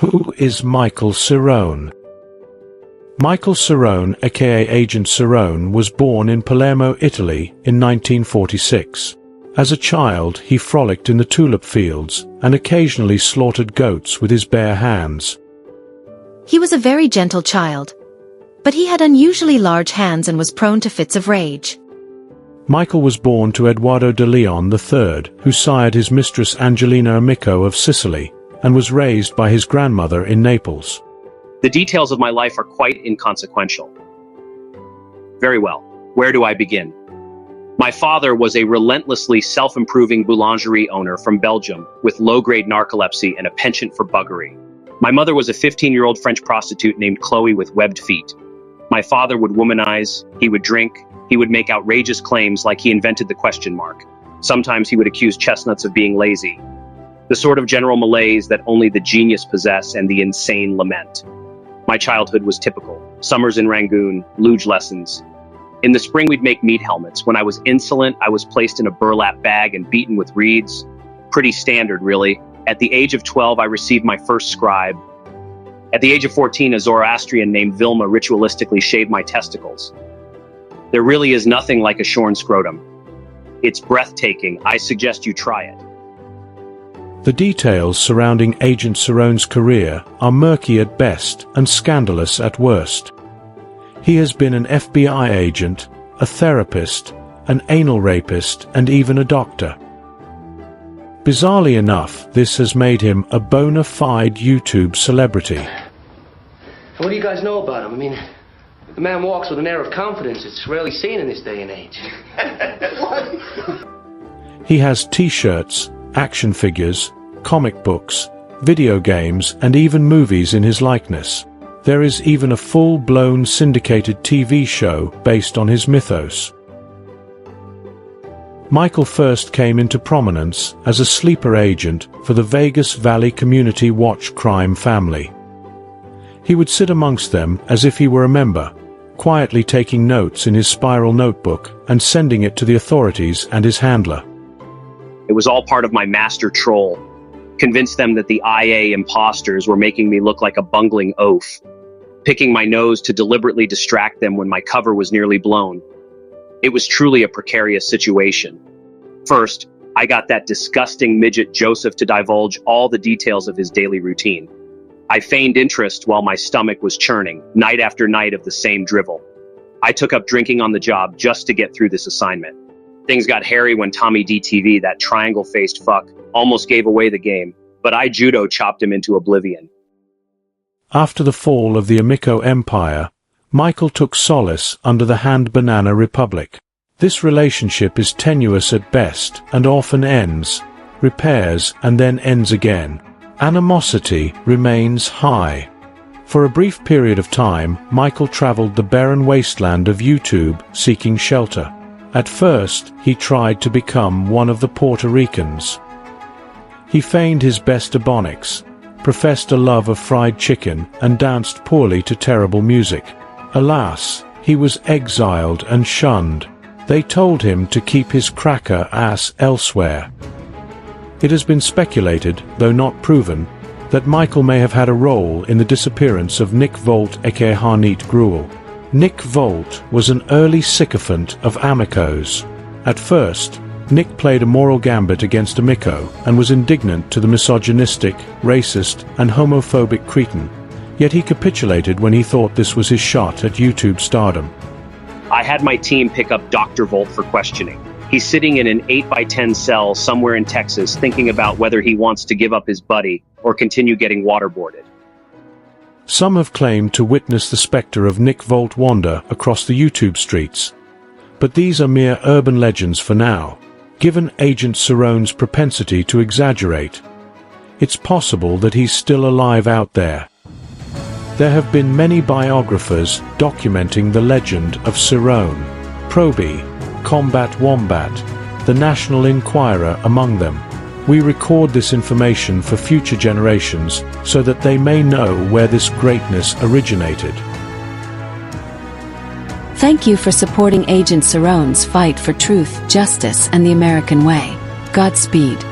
Who is Michael Cerrone? Michael Cerrone, aka Agent Cerrone, was born in Palermo, Italy, in 1946. As a child, he frolicked in the tulip fields and occasionally slaughtered goats with his bare hands. He was a very gentle child, but he had unusually large hands and was prone to fits of rage. Michael was born to Eduardo de Leon III, who sired his mistress Angelina Amico of Sicily, and was raised by his grandmother in Naples. The details of my life are quite inconsequential. Very well, where do I begin? My father was a relentlessly self-improving boulangerie owner from Belgium with low-grade narcolepsy and a penchant for buggery. My mother was a 15-year-old French prostitute named Chloe with webbed feet. My father would womanize, he would drink, he would make outrageous claims like he invented the question mark. Sometimes he would accuse chestnuts of being lazy. The sort of general malaise that only the genius possess and the insane lament. My childhood was typical. Summers in Rangoon, luge lessons. In the spring we'd make meat helmets. When I was insolent, I was placed in a burlap bag and beaten with reeds. Pretty standard, really. At the age of 12, I received my first scribe. At the age of 14, a Zoroastrian named Vilma ritualistically shaved my testicles. There really is nothing like a shorn scrotum. It's breathtaking. I suggest you try it. The details surrounding Agent Cerrone's career are murky at best and scandalous at worst. He has been an FBI agent, a therapist, an anal rapist, and even a doctor. Bizarrely enough, this has made him a bona fide YouTube celebrity. What do you guys know about him? I mean, the man walks with an air of confidence. It's rarely seen in this day and age. He has t-shirts, action figures, comic books, video games, and even movies in his likeness. There is even a full-blown syndicated TV show based on his mythos. Michael first came into prominence as a sleeper agent for the Vegas Valley Community Watch crime family. He would sit amongst them as if he were a member, quietly taking notes in his spiral notebook and sending it to the authorities and his handler. It was all part of my master troll. Convinced them that the IA imposters were making me look like a bungling oaf. Picking my nose to deliberately distract them when my cover was nearly blown. It was truly a precarious situation. First, I got that disgusting midget Joseph to divulge all the details of his daily routine. I feigned interest while my stomach was churning, night after night of the same drivel. I took up drinking on the job just to get through this assignment. Things got hairy when Tommy DTV, that triangle-faced fuck, almost gave away the game, but I judo chopped him into oblivion. After the fall of the Amico Empire, Michael took solace under the Hand Banana Republic. This relationship is tenuous at best and often ends, repairs, and then ends again. Animosity remains high. For a brief period of time, Michael traveled the barren wasteland of YouTube seeking shelter. At first, he tried to become one of the Puerto Ricans. He feigned his best ebonics, professed a love of fried chicken, and danced poorly to terrible music. Alas, he was exiled and shunned. They told him to keep his cracker ass elsewhere. It has been speculated, though not proven, that Michael may have had a role in the disappearance of Nick Volt aka Harneet Gruel. Nick Volt was an early sycophant of Amico's. At first, Nick played a moral gambit against Amico and was indignant to the misogynistic, racist, and homophobic cretin, yet he capitulated when he thought this was his shot at YouTube stardom. I had my team pick up Dr. Volt for questioning. He's sitting in an 8x10 cell somewhere in Texas thinking about whether he wants to give up his buddy or continue getting waterboarded. Some have claimed to witness the specter of Nick Volt wander across the YouTube streets. But these are mere urban legends for now. Given Agent Cerrone's propensity to exaggerate, it's possible that he's still alive out there. There have been many biographers documenting the legend of Cerrone, Proby, Combat Wombat, the National Enquirer among them. We record this information for future generations so that they may know where this greatness originated. Thank you for supporting Agent Cerrone's fight for truth, justice, and the American way. Godspeed.